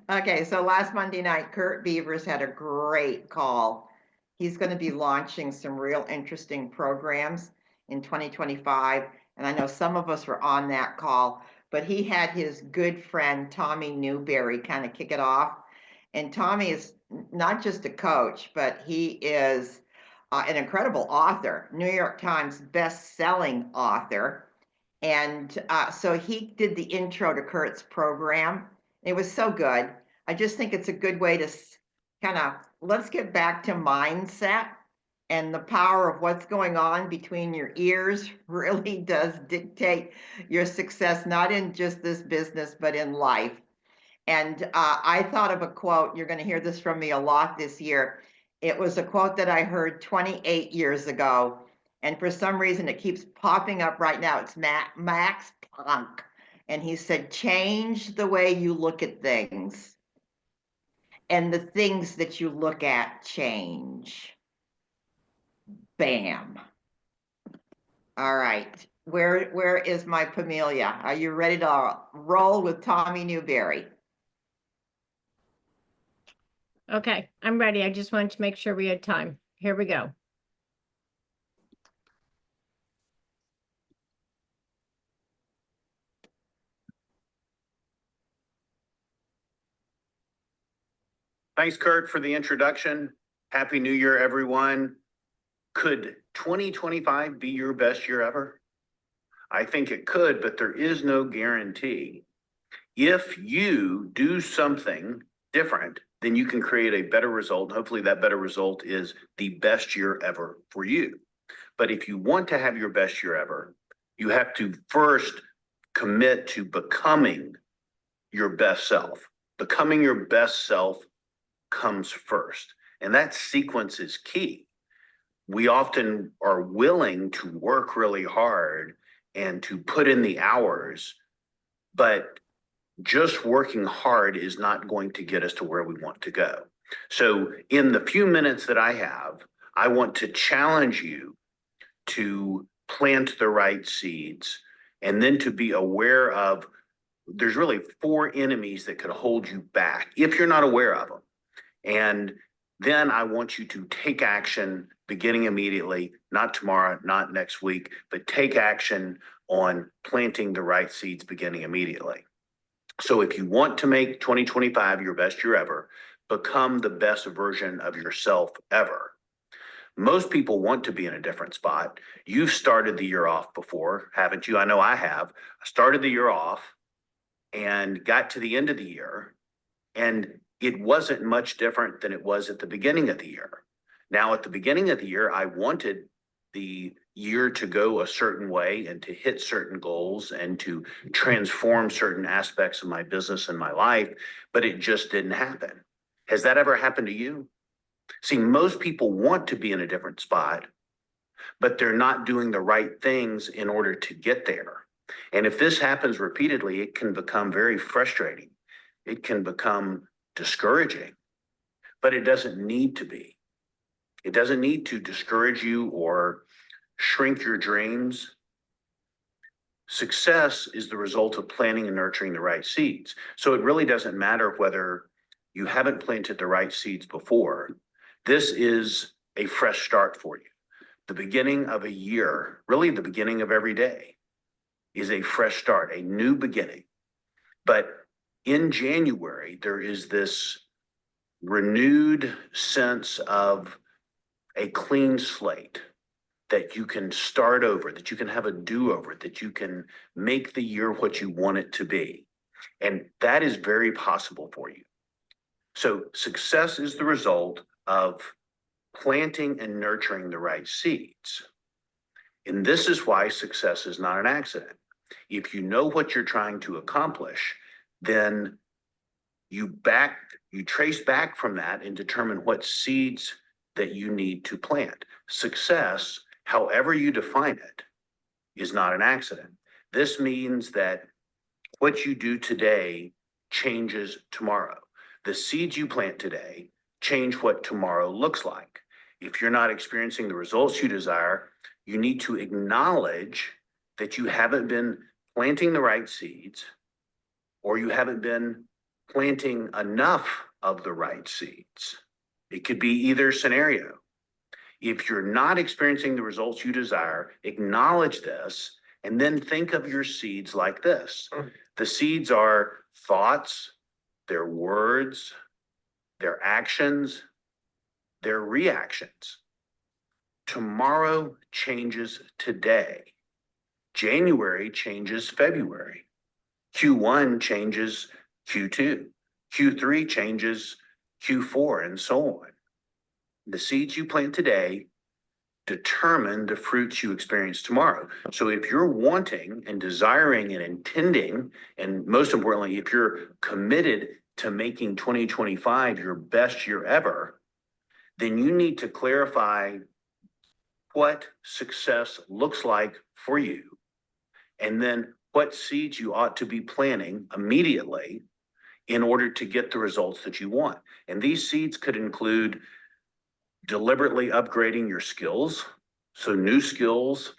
Okay, so last Monday night, Kurt Beavers had a great call. He's going to be launching some real interesting programs in 2025. And I know some of us were on that call, but he had his good friend, Tommy Newbury, kind of kick it off. And Tommy is not just a coach, but he is an incredible author, New York Times best-selling author. And so he did the intro to Kurt's program. It was so good. I just think it's a good way to kind of let's get back to mindset, and the power of what's going on between your ears really does dictate your success, not in just this business, but in life. And I thought of a quote. You're going to hear this from me a lot this year. It was a quote that I heard 28 years ago. And for some reason, it keeps popping up right now. It's Max Planck. And he said, change the way you look at things, and the things that you look at change. Bam. All right. Where is my Pamelia? Are you ready to roll with Tommy Newbury? Okay, I'm ready. I just wanted to make sure we had time. Here we go. Thanks, Kurt, for the introduction. Happy New Year, everyone. Could 2025 be your best year ever? I think it could, but there is no guarantee. If you do something different, then you can create a better result. Hopefully that better result is the best year ever for you. But if you want to have your best year ever, you have to first commit to becoming your best self. Becoming your best self comes first. And that sequence is key. We often are willing to work really hard and to put in the hours, but just working hard is not going to get us to where we want to go. So in the few minutes that I have, I want to challenge you to plant the right seeds, and then to be aware of there's really 4 enemies that could hold you back if you're not aware of them. And then I want you to take action beginning immediately, not tomorrow, not next week, but take action on planting the right seeds beginning immediately. So if you want to make 2025 your best year ever, become the best version of yourself ever. Most people want to be in a different spot. You've started the year off before, haven't you? I know I have. I started the year off and got to the end of the year, and it wasn't much different than it was at the beginning of the year. Now, at the beginning of the year, I wanted the year to go a certain way and to hit certain goals and to transform certain aspects of my business and my life, but it just didn't happen. Has that ever happened to you? See, most people want to be in a different spot, but they're not doing the right things in order to get there. And if this happens repeatedly, it can become very frustrating. It can become discouraging, but it doesn't need to be. It doesn't need to discourage you or shrink your dreams. Success is the result of planting and nurturing the right seeds. So it really doesn't matter whether you haven't planted the right seeds before. This is a fresh start for you. The beginning of a year, really the beginning of every day, is a fresh start, a new beginning. But in January, there is this renewed sense of a clean slate, that you can start over, that you can have a do-over, that you can make the year what you want it to be. And that is very possible for you. So success is the result of planting and nurturing the right seeds. And this is why success is not an accident. If you know what you're trying to accomplish, then you trace back from that and determine what seeds that you need to plant. Success, however you define it, is not an accident. This means that what you do today changes tomorrow. The seeds you plant today change what tomorrow looks like. If you're not experiencing the results you desire, you need to acknowledge that you haven't been planting the right seeds, or you haven't been planting enough of the right seeds. It could be either scenario. If you're not experiencing the results you desire, acknowledge this and then think of your seeds like this. The seeds are thoughts, their words, their actions, their reactions. Tomorrow changes today. January changes February. Q1 changes Q2. Q3 changes Q4, and so on. The seeds you plant today determine the fruits you experience tomorrow. So if you're wanting and desiring and intending, and most importantly, if you're committed to making 2025 your best year ever, then you need to clarify what success looks like for you, and then what seeds you ought to be planting immediately in order to get the results that you want. And these seeds could include deliberately upgrading your skills. So new skills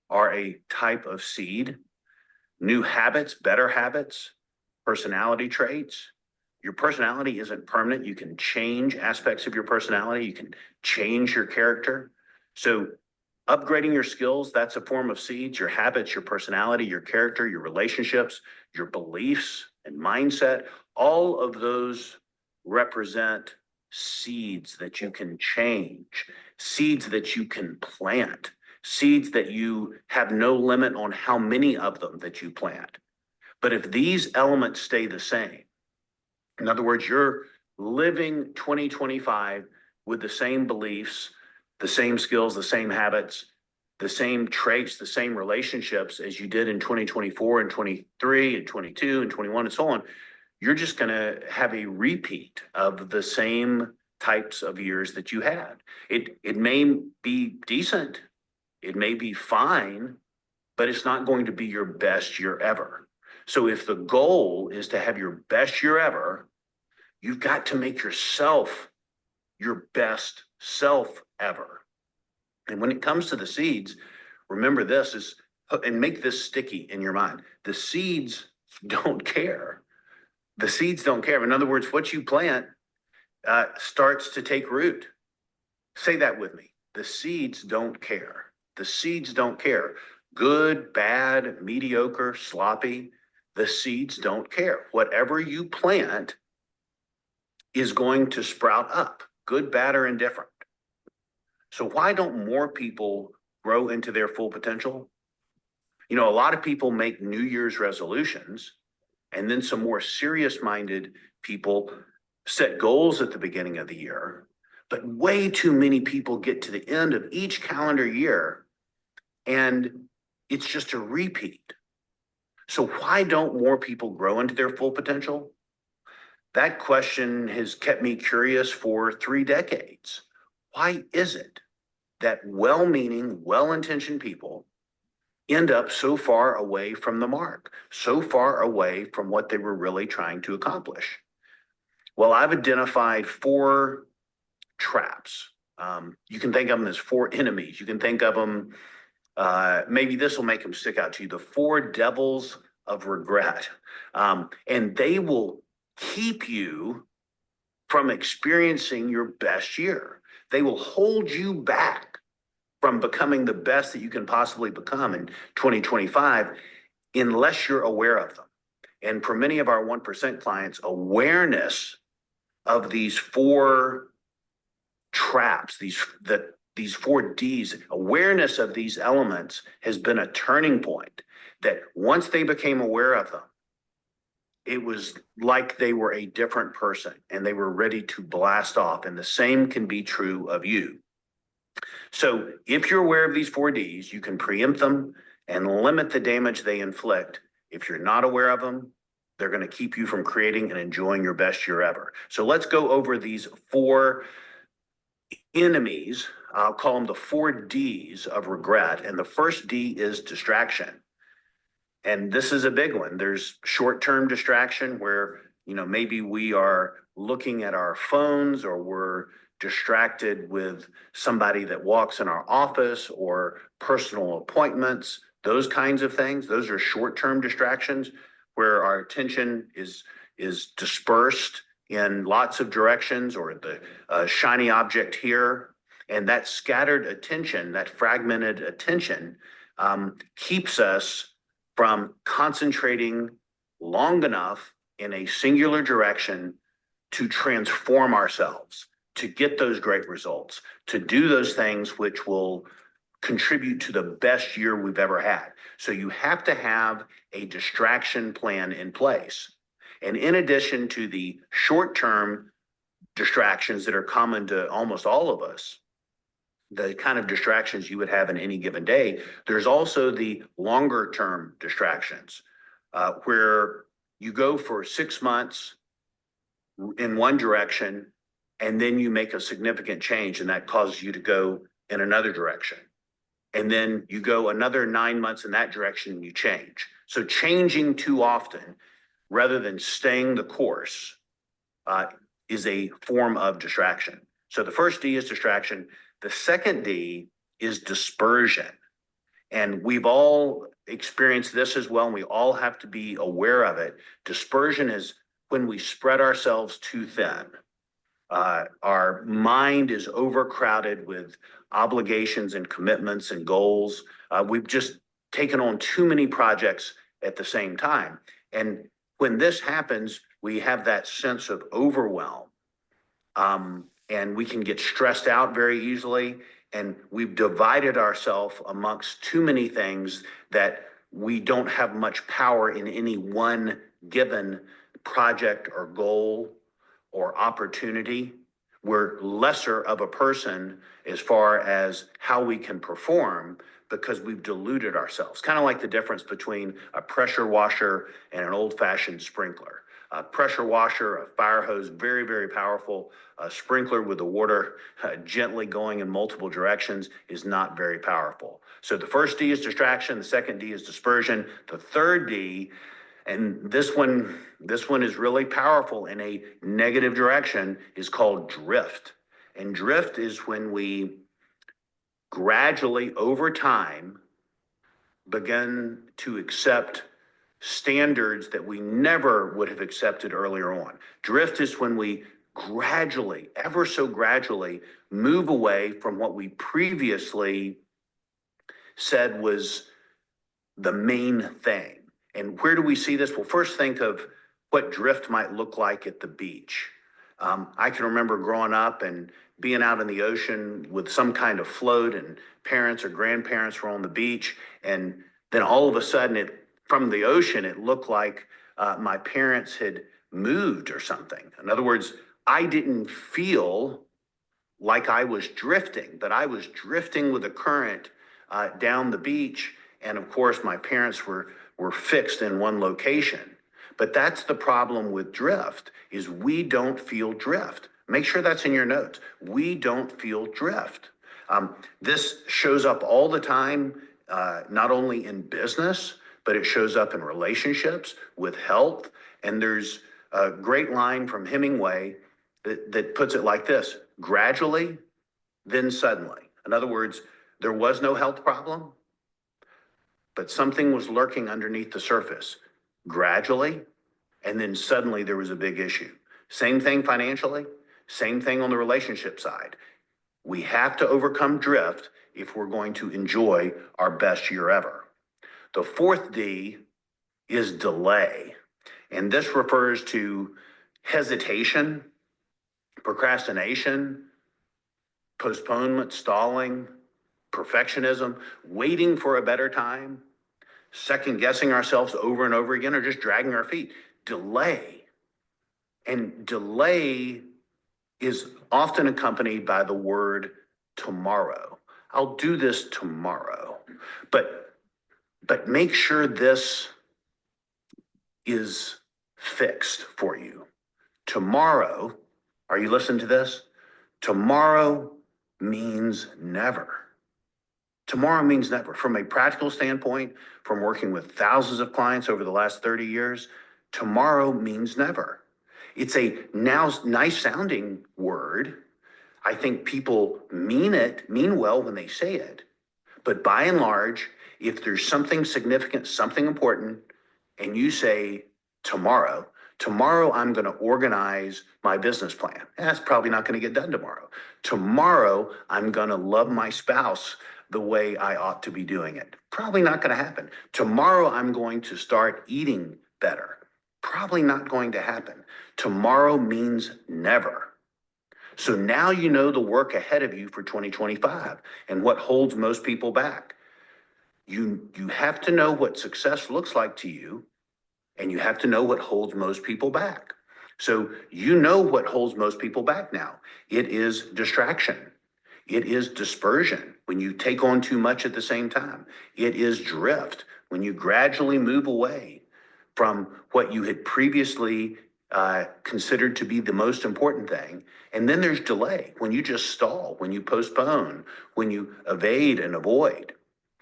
are a type of seed. New habits, better habits, personality traits. Your personality isn't permanent. You can change aspects of your personality. You can change your character. So upgrading your skills, that's a form of seeds. Your habits, your personality, your character, your relationships, your beliefs and mindset, all of those represent seeds that you can change, seeds that you can plant, seeds that you have no limit on how many of them that you plant. But if these elements stay the same, in other words, you're living 2025 with the same beliefs, the same skills, the same habits, the same traits, the same relationships as you did in 2024 and 23 and 22 and 21 and so on, you're just going to have a repeat of the same types of years that you had. It may be decent, it may be fine, but it's not going to be your best year ever. So if the goal is to have your best year ever, you've got to make yourself your best self ever. And when it comes to the seeds, remember this is, and make this sticky in your mind. The seeds don't care. The seeds don't care. In other words, what you plant starts to take root. Say that with me. The seeds don't care. The seeds don't care. Good, bad, mediocre, sloppy. The seeds don't care. Whatever you plant is going to sprout up, good, bad, or indifferent. So why don't more people grow into their full potential? You know, a lot of people make New Year's resolutions, and then some more serious-minded people set goals at the beginning of the year. But way too many people get to the end of each calendar year, and it's just a repeat. So why don't more people grow into their full potential? That question has kept me curious for 3 decades. Why is it that well-meaning, well-intentioned people end up so far away from the mark, so far away from what they were really trying to accomplish? Well, I've identified 4 traps. You can think of them as 4 enemies. You can think of them, maybe this will make them stick out to you, the 4 devils of regret. And they will keep you from experiencing your best year. They will hold you back from becoming the best that you can possibly become in 2025 unless you're aware of them. And for many of our 1% clients, awareness of these 4 traps, these 4 Ds, awareness of these elements has been a turning point, that once they became aware of them, it was like they were a different person and they were ready to blast off. And the same can be true of you. So if you're aware of these 4 Ds, you can preempt them and limit the damage they inflict. If you're not aware of them, they're going to keep you from creating and enjoying your best year ever. So let's go over these 4 enemies. I'll call them the 4 Ds of regret. And the first D is distraction. And this is a big one. There's short-term distraction where, you know, maybe we are looking at our phones, or we're distracted with somebody that walks in our office or personal appointments, those kinds of things. Those are short-term distractions. where our attention is dispersed in lots of directions, or the shiny object here. And that scattered attention, that fragmented attention, keeps us from concentrating long enough in a singular direction to transform ourselves, to get those great results, to do those things which will contribute to the best year we've ever had. So you have to have a distraction plan in place. And in addition to the short-term distractions that are common to almost all of us, the kind of distractions you would have in any given day, there's also the longer-term distractions, where you go for 6 months in one direction, and then you make a significant change, and that causes you to go in another direction. And then you go another 9 months in that direction and you change. So changing too often rather than staying the course is a form of distraction. So the first D is distraction. The second D is dispersion. And we've all experienced this as well, and we all have to be aware of it. Dispersion is when we spread ourselves too thin. Our mind is overcrowded with obligations and commitments and goals. We've just taken on too many projects at the same time. And when this happens, we have that sense of overwhelm. And we can get stressed out very easily. And we've divided ourselves amongst too many things that we don't have much power in any one given project or goal or opportunity. We're lesser of a person as far as how we can perform because we've diluted ourselves. Kind of like the difference between a pressure washer and an old-fashioned sprinkler. A pressure washer, a fire hose, very, very powerful. A sprinkler with the water gently going in multiple directions is not very powerful. So the first D is distraction. The second D is dispersion. The third D, and this one is really powerful in a negative direction, is called drift. And drift is when we gradually, over time, begin to accept standards that we never would have accepted earlier on. Drift is when we gradually, ever so gradually, move away from what we previously said was the main thing. And where do we see this? Well, first think of what drift might look like at the beach. I can remember growing up and being out in the ocean with some kind of float, and parents or grandparents were on the beach, and then all of a sudden from the ocean, it looked like my parents had moved or something. In other words, I didn't feel like I was drifting, but I was drifting with the current down the beach. And of course, my parents were fixed in one location. But that's the problem with drift, is we don't feel drift. Make sure that's in your notes. We don't feel drift. This shows up all the time, not only in business, but it shows up in relationships, with health. And there's a great line from Hemingway that puts it like this: gradually, then suddenly. In other words, there was no health problem, but something was lurking underneath the surface. Gradually, and then suddenly there was a big issue. Same thing financially, same thing on the relationship side. We have to overcome drift if we're going to enjoy our best year ever. The fourth D is delay. And this refers to hesitation, procrastination, postponement, stalling, perfectionism, waiting for a better time, second guessing ourselves over and over again, or just dragging our feet. Delay. And delay is often accompanied by the word tomorrow. I'll do this tomorrow. But make sure this is fixed for you. Tomorrow, are you listening to this? Tomorrow means never. Tomorrow means never. From a practical standpoint, from working with thousands of clients over the last 30 years, tomorrow means never. It's a now nice sounding word. I think people mean well when they say it. But by and large, if there's something significant, something important, and you say, tomorrow I'm going to organize my business plan. That's probably not going to get done tomorrow. Tomorrow, I'm going to love my spouse the way I ought to be doing it. Probably not going to happen. Tomorrow, I'm going to start eating better. Probably not going to happen. Tomorrow means never. So now you know the work ahead of you for 2025 and what holds most people back. You have to know what success looks like to you, and you have to know what holds most people back. So you know what holds most people back now. It is distraction. It is dispersion when you take on too much at the same time. It is drift when you gradually move away from what you had previously considered to be the most important thing. And then there's delay when you just stall, when you postpone, when you evade and avoid.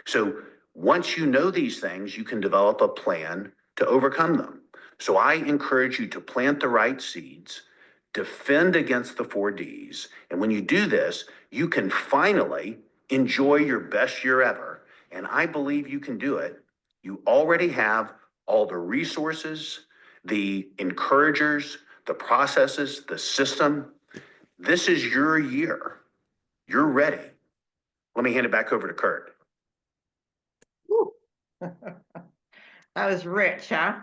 So once you know these things, you can develop a plan to overcome them. So I encourage you to plant the right seeds, defend against the 4Ds. And when you do this, you can finally enjoy your best year ever. And I believe you can do it. You already have all the resources, the encouragers, the processes, the system. This is your year. You're ready. Let me hand it back over to Kurt. Whew. That was rich, huh?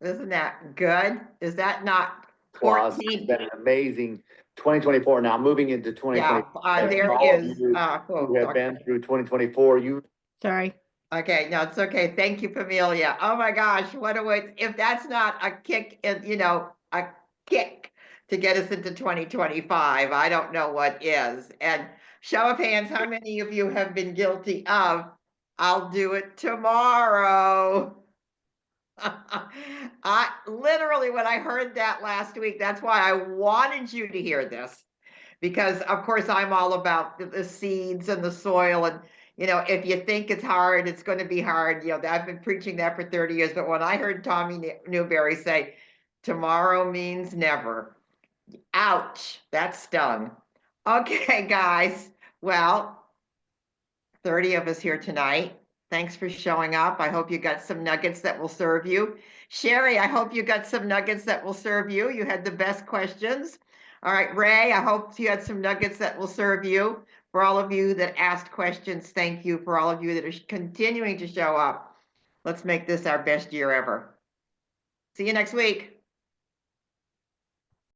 Isn't that good? Is that not Well, it's 14? been an amazing 2024. Now moving into Yeah, 2025. there All of is, you oh, who have sorry. been through 2024, you Sorry. Okay, no, it's okay. Thank you, Familia. Oh my gosh, what a way, if that's not a kick, a kick to get us into 2025, I don't know what is. And show of hands, how many of you have been guilty of, I'll do it tomorrow? I literally, when I heard that last week, that's why I wanted you to hear this. Because of course I'm all about the seeds and the soil, and if you think it's hard, it's going to be hard. I've been preaching that for 30 years, but when I heard Tommy Newbury say, tomorrow means never, ouch, that stung. Okay, guys, well, 30 of us here tonight. Thanks for showing up. I hope you got some nuggets that will serve you. Sherry, I hope you got some nuggets that will serve you. You had the best questions. All right, Ray, I hope you had some nuggets that will serve you. For all of you that asked questions, thank you. For all of you that are continuing to show up, let's make this our best year ever. See you next week.